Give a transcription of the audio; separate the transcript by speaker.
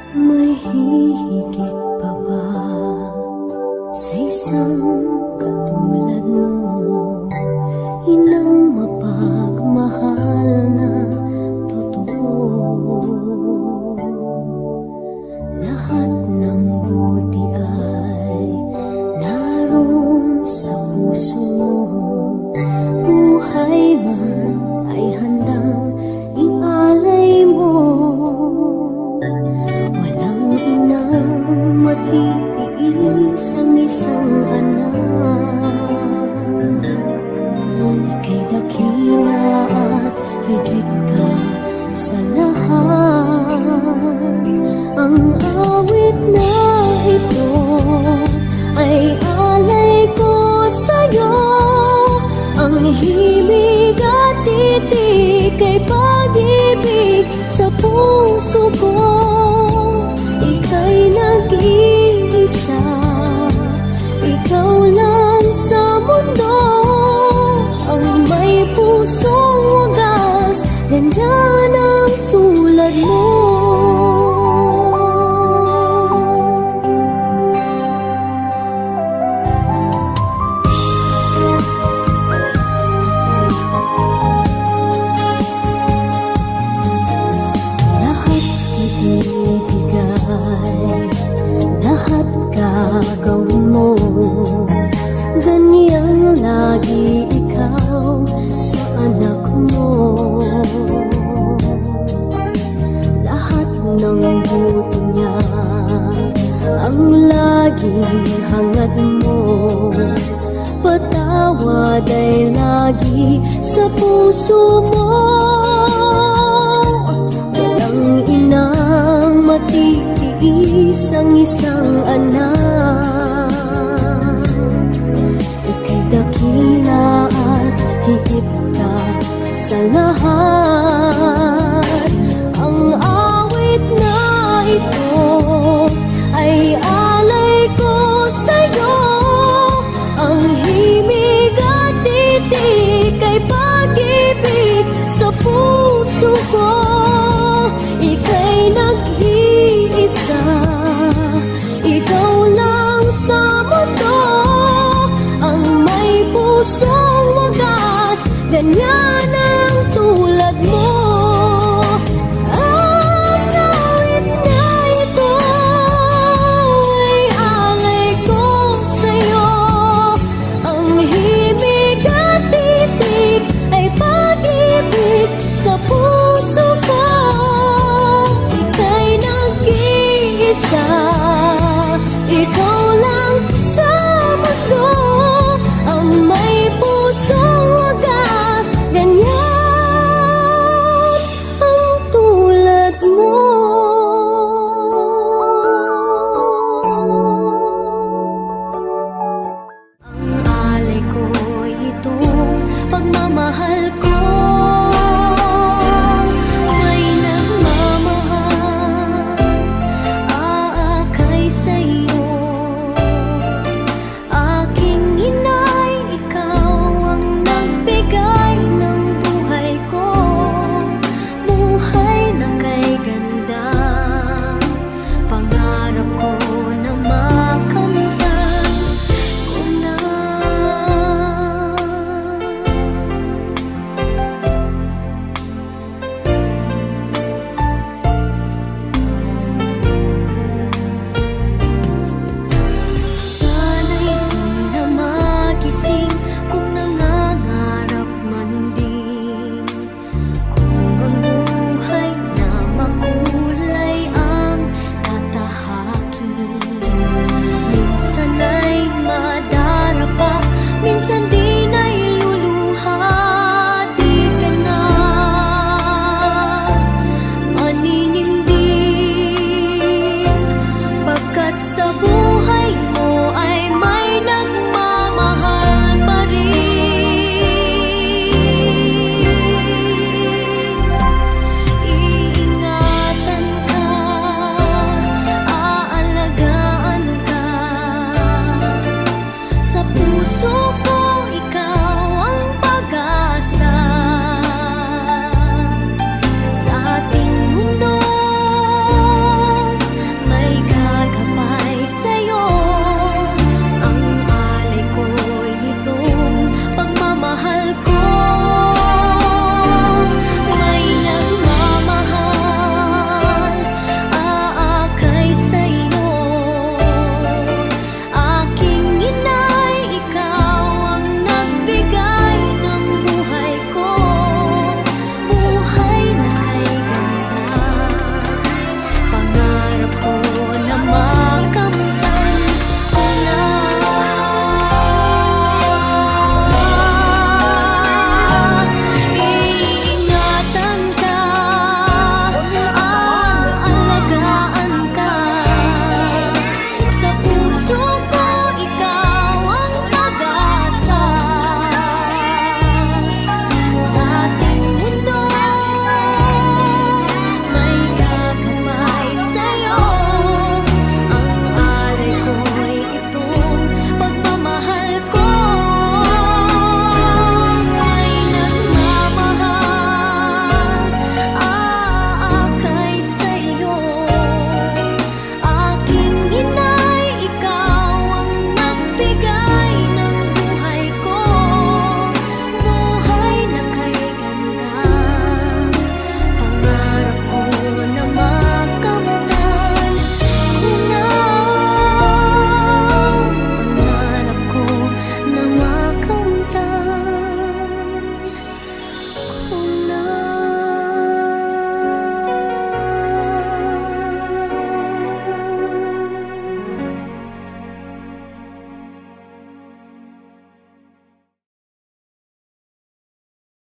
Speaker 1: May hihigit pa ba sa isang katulad mo? Inang mapagmahal na totoo. Lahat ng buti ay naroon sa puso mo. Buhay man ay handang ialay mo. Walang inang matiis ang isang anak. Ika'y dakila at higit ka sa lahat. Ang awit na ito ay alay ko sa'yo. Ang himig at titik ay pag-ibig sa puso ko. Ika'y nag-iisa, ikaw lang sa mundo. Ang may pusong wagas, ganyan ang tulad mo. Lahat gagawin mo, ganyang lagi ikaw sa anak mo. Lahat ng buto niya ang laging hangad mo. Patawad ay lagi sa puso mo. Walang inang matitiis ang isang anak. Ika'y dakila at higit ka sa lahat. Ang awit na ito